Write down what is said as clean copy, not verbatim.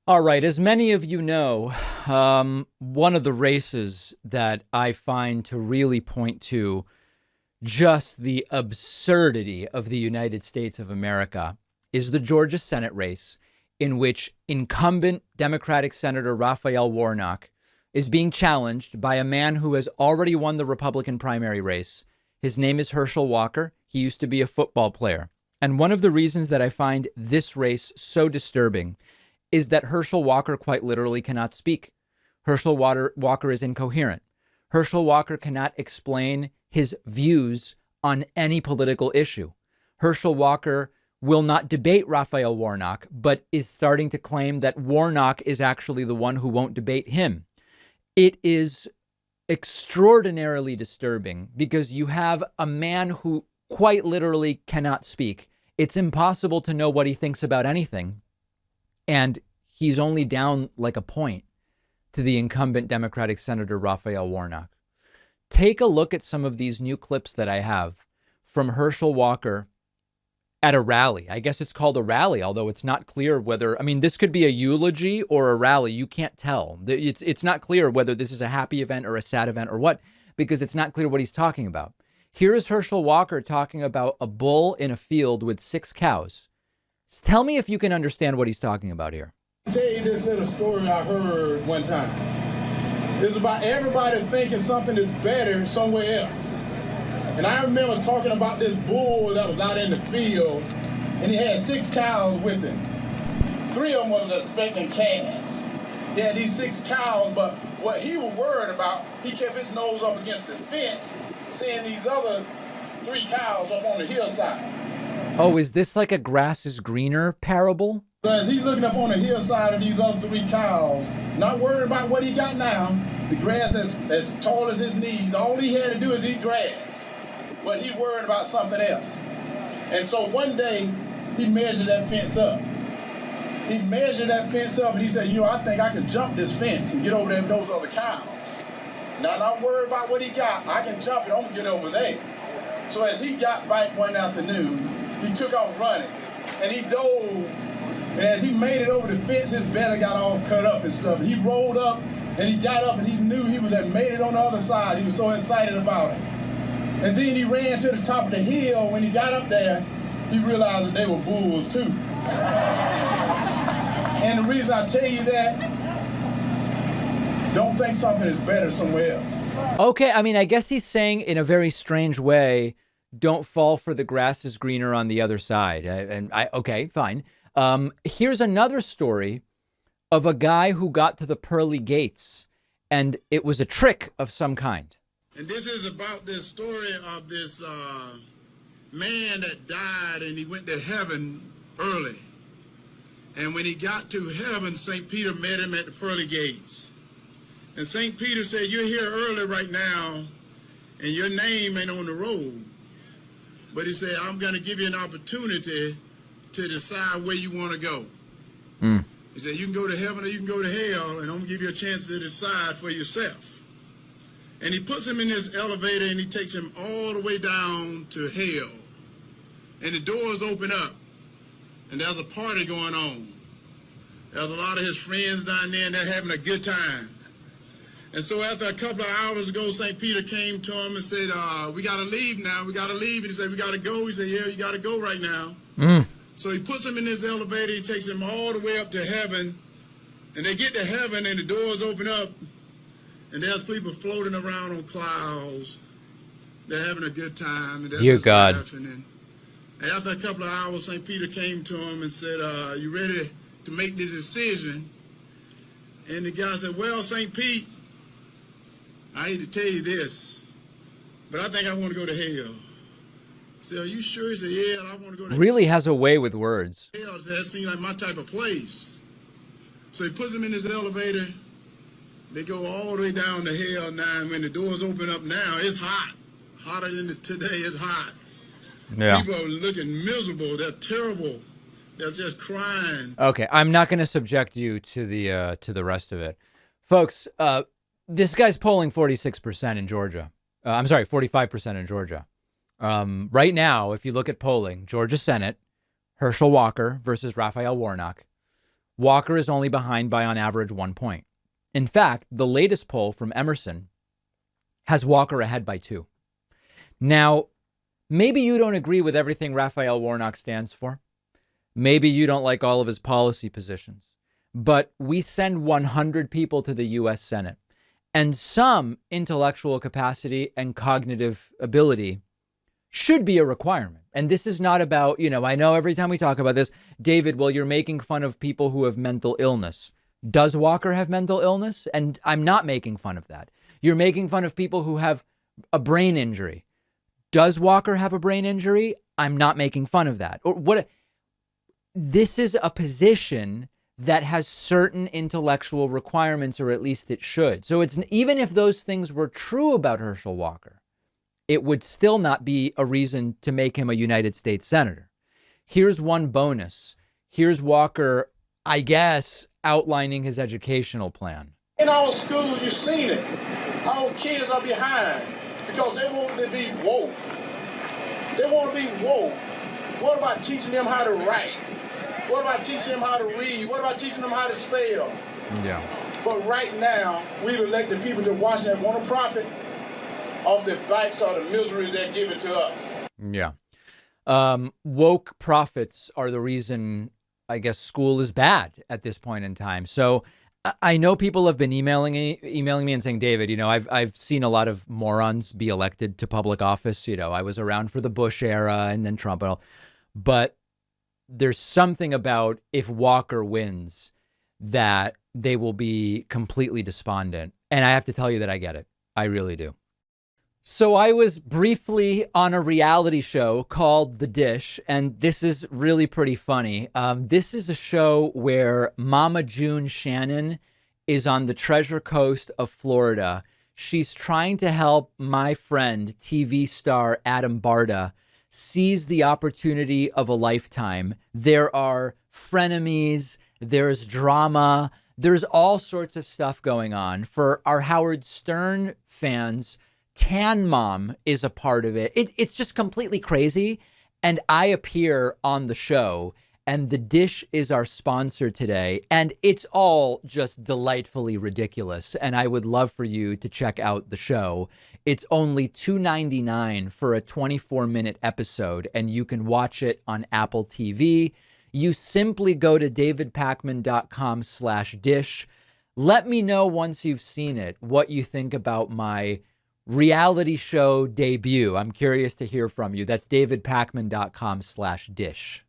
All right, as many of you know, one of the races that I find to really point to just the absurdity of the United States of America is the Georgia Senate race, in which incumbent Democratic Senator Raphael Warnock is being challenged by a man who has already won the Republican primary race. His name is Herschel Walker. He used to be a football player. And one of the reasons that I find this race so disturbing is that Herschel Walker quite literally cannot speak. Walker is incoherent. Herschel Walker cannot explain his views on any political issue. Herschel Walker will not debate Raphael Warnock, but is starting to claim that Warnock is actually the one who won't debate him. It is extraordinarily disturbing because you have a man who quite literally cannot speak. It's impossible to know what he thinks about anything. And he's only down like a point to the incumbent Democratic Senator Raphael Warnock. Take a look at some of these new clips that I have from Herschel Walker at a rally. I guess it's called a rally, although it's not clear whether, I mean, this could be a eulogy or a rally. You can't tell. It's not clear whether this is a happy event or a sad event or what, because it's not clear what he's talking about. Here is Herschel Walker talking about a bull in a field with 6 cows. Tell me if you can understand what he's talking about here. I'll tell you this little story I heard one time. It's about everybody thinking something is better somewhere else. And I remember talking about this bull that was out in the field, and he had 6 cows with him. 3 of them was expecting calves. He had these 6 cows, but what he was worried about, he kept his nose up against the fence, seeing these other 3 cows up on the hillside. Oh, is this like a grass is greener parable? So as he's looking up on the hillside of these other 3 cows, not worried about what he got now, the grass as tall as his knees, all he had to do is eat grass. But he worried about something else. And so one day, he measured that fence up. He measured that fence up and he said, I think I can jump this fence and get over there with those other cows. Now, not worried about what he got, I can jump it, I'm gonna get over there. So as he got back one afternoon, he took off running, and he dove, and as he made it over the fence, his belly got all cut up and stuff. He rolled up, and he got up, and he knew he would have made it on the other side. He was so excited about it. And then he ran to the top of the hill. When he got up there, he realized that they were bulls too. And the reason I tell you that, don't think something is better somewhere else. Okay, I mean, I guess he's saying in a very strange way, don't fall for the grass is greener on the other side. Okay, fine. Here's another story of a guy who got to the pearly gates, and it was a trick of some kind. And this is about this story of this man that died, and he went to heaven early. And when he got to heaven, St. Peter met him at the pearly gates. And St. Peter said, you're here early right now, and your name ain't on the roll. But he said, I'm going to give you an opportunity to decide where you want to go. He said, you can go to heaven or you can go to hell, and I'm going to give you a chance to decide for yourself. And he puts him in this elevator, and he takes him all the way down to hell. And the doors open up, and there's a party going on. There's a lot of his friends down there, and they're having a good time. And so after a couple of hours ago, St. Peter came to him and said, we got to leave now. We got to leave. And he said, we got to go. He said, yeah, you got to go right now. So he puts him in this elevator. He takes him all the way up to heaven. And they get to heaven, and the doors open up. And there's people floating around on clouds. They're having a good time. And Dear God. And after a couple of hours, St. Peter came to him and said, you ready to make the decision? And the guy said, well, St. Pete, I hate to tell you this, but I think I want to go to hell. I said, are you sure? He said, yeah, I want to go to hell. Really has a way with words. That seems like my type of place. So he puts him in his elevator. They go all the way down to hell now, and when the doors open up now, it's hot. Hotter than today, it's hot. Yeah. People are looking miserable. They're terrible. They're just crying. Okay, I'm not going to subject you to the rest of it. Folks, this guy's polling 46% in Georgia. I'm sorry, 45% in Georgia. Right now, if you look at polling, Georgia Senate, Herschel Walker versus Raphael Warnock. Walker is only behind by on average 1 point. In fact, the latest poll from Emerson has Walker ahead by 2. Now, maybe you don't agree with everything Raphael Warnock stands for. Maybe you don't like all of his policy positions. But we send 100 people to the U.S. Senate, and some intellectual capacity and cognitive ability should be a requirement. And this is not about, I know every time we talk about this, David, well, you're making fun of people who have mental illness. Does Walker have mental illness? And I'm not making fun of that. You're making fun of people who have a brain injury. Does Walker have a brain injury? I'm not making fun of that. Or what? This is a position that has certain intellectual requirements, or at least it should. So it's, even if those things were true about Herschel Walker, it would still not be a reason to make him a United States senator. Here's one bonus. Here's Walker, I guess, outlining his educational plan. In our schools, you've seen it. Our kids are behind because they want to be woke. They want to be woke. What about teaching them how to write? What about teaching them how to read? What about teaching them how to spell? Yeah. But right now, we've elected people to Washington that want to profit off the backs or the misery they're giving to us. Yeah. Woke profits are the reason, I guess, school is bad at this point in time. So I know people have been emailing me and saying, David, I've seen a lot of morons be elected to public office. I was around for the Bush era and then Trump and all. But there's something about if Walker wins that they will be completely despondent. And I have to tell you that I get it. I really do. So I was briefly on a reality show called The Dish, and this is really pretty funny. This is a show where Mama June Shannon is on the Treasure Coast of Florida. She's trying to help my friend, TV star Adam Barta, seize the opportunity of a lifetime. There are frenemies, there's drama, there's all sorts of stuff going on. For our Howard Stern fans, Tan Mom is a part of it. It's just completely crazy. And I appear on the show, and The Dish is our sponsor today. And it's all just delightfully ridiculous. And I would love for you to check out the show. It's only $2.99 for a 24-minute episode, and you can watch it on Apple TV. You simply go to davidpakman.com/dish. Let me know once you've seen it what you think about my reality show debut. I'm curious to hear from you. That's davidpakman.com/dish.